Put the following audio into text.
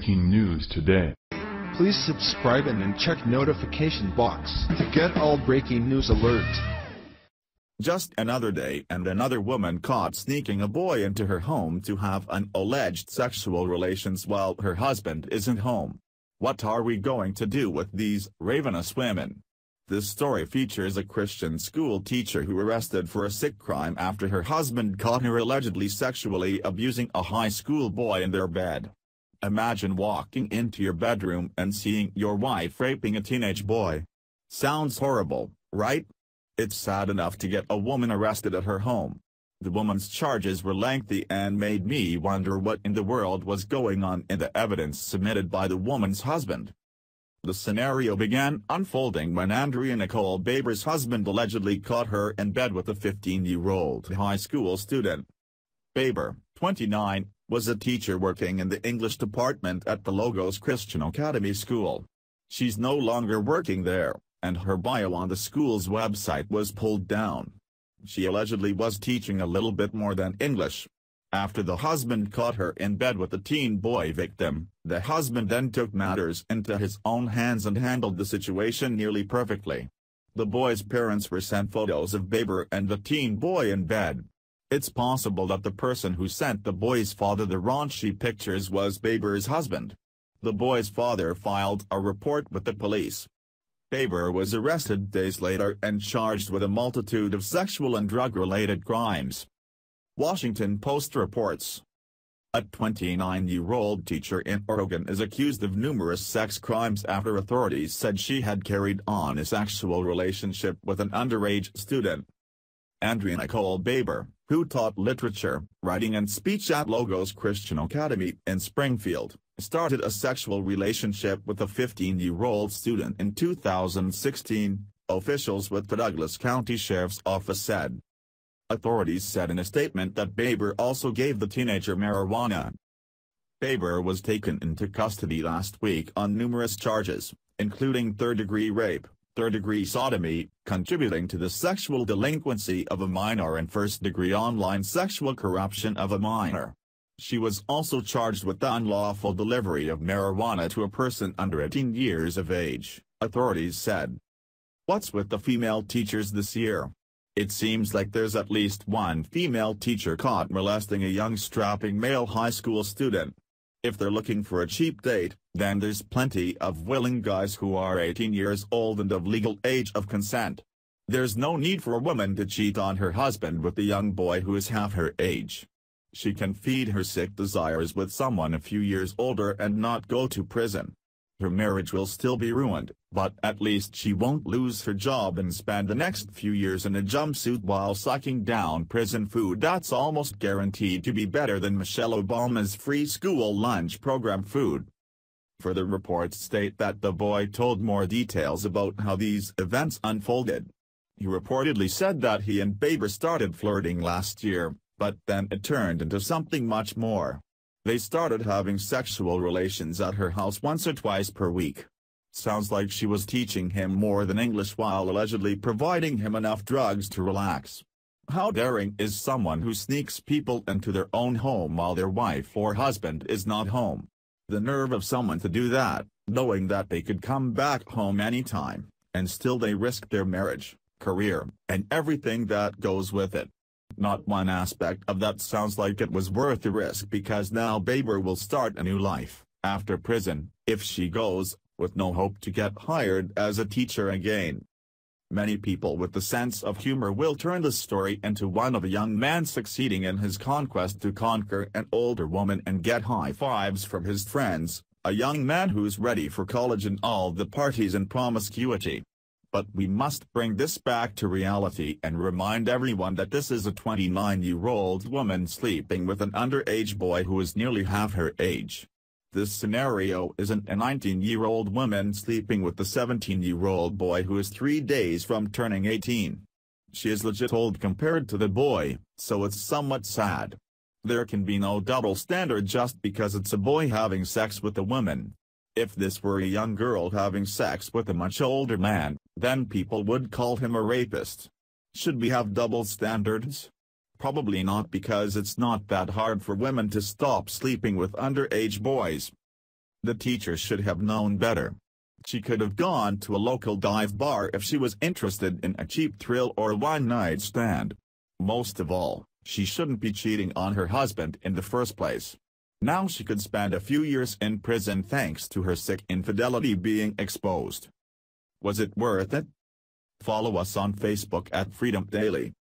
breaking news today. Please subscribe and check notification box to get all breaking news alerts. Just another day and another woman caught sneaking a boy into her home to have an alleged sexual relations while her husband isn't home. What are we going to do with these ravenous women? This story features a Christian school teacher who arrested for a sick crime after her husband caught her allegedly sexually abusing a high school boy in their bed. Imagine walking into your bedroom and seeing your wife raping a teenage boy. Sounds horrible, right? It's sad enough to get a woman arrested at her home. The woman's charges were lengthy and made me wonder what in the world was going on in the evidence submitted by the woman's husband. The scenario began unfolding when Andrea Nicole Baber's husband allegedly caught her in bed with a 15-year-old high school student. Baber, 29, was a teacher working in the English department at the Logos Christian Academy School. She's no longer working there, and her bio on the school's website was pulled down. She allegedly was teaching a little bit more than English. After the husband caught her in bed with the teen boy victim, the husband then took matters into his own hands and handled the situation nearly perfectly. The boy's parents were sent photos of Baber and the teen boy in bed. It's possible that the person who sent the boy's father the raunchy pictures was Baber's husband. The boy's father filed a report with the police. Baber was arrested days later and charged with a multitude of sexual and drug-related crimes. Washington Post reports. A 29-year-old teacher in Oregon is accused of numerous sex crimes after authorities said she had carried on a sexual relationship with an underage student. Andrea Nicole Baber, who taught literature, writing and speech at Logos Christian Academy in Springfield, started a sexual relationship with a 15-year-old student in 2016, officials with the Douglas County Sheriff's Office said. Authorities said in a statement that Baber also gave the teenager marijuana. Baber was taken into custody last week on numerous charges, including third-degree rape, third-degree sodomy, contributing to the sexual delinquency of a minor and first-degree online sexual corruption of a minor. She was also charged with the unlawful delivery of marijuana to a person under 18 years of age, authorities said. What's with the female teachers this year? It seems like there's at least one female teacher caught molesting a young strapping male high school student. If they're looking for a cheap date, then there's plenty of willing guys who are 18 years old and of legal age of consent. There's no need for a woman to cheat on her husband with a young boy who is half her age. She can feed her sick desires with someone a few years older and not go to prison. Her marriage will still be ruined, but at least she won't lose her job and spend the next few years in a jumpsuit while sucking down prison food that's almost guaranteed to be better than Michelle Obama's free school lunch program food. Further reports state that the boy told more details about how these events unfolded. He reportedly said that he and Baber started flirting last year, but then it turned into something much more. They started having sexual relations at her house once or twice per week. Sounds like she was teaching him more than English while allegedly providing him enough drugs to relax. How daring is someone who sneaks people into their own home while their wife or husband is not home? The nerve of someone to do that, knowing that they could come back home anytime, and still they risk their marriage, career, and everything that goes with it. Not one aspect of that sounds like it was worth the risk, because now Baber will start a new life, after prison, if she goes, with no hope to get hired as a teacher again. Many people with a sense of humor will turn the story into one of a young man succeeding in his conquest to conquer an older woman and get high fives from his friends, a young man who's ready for college and all the parties and promiscuity. But we must bring this back to reality and remind everyone that this is a 29-year-old woman sleeping with an underage boy who is nearly half her age. This scenario isn't a 19-year-old woman sleeping with a 17-year-old boy who is 3 days from turning 18. She is legit old compared to the boy, so it's somewhat sad. There can be no double standard just because it's a boy having sex with a woman. If this were a young girl having sex with a much older man, then people would call him a rapist. Should we have double standards? Probably not, because it's not that hard for women to stop sleeping with underage boys. The teacher should have known better. She could have gone to a local dive bar if she was interested in a cheap thrill or one-night stand. Most of all, she shouldn't be cheating on her husband in the first place. Now she could spend a few years in prison thanks to her sick infidelity being exposed. Was it worth it? Follow us on Facebook at Freedom Daily.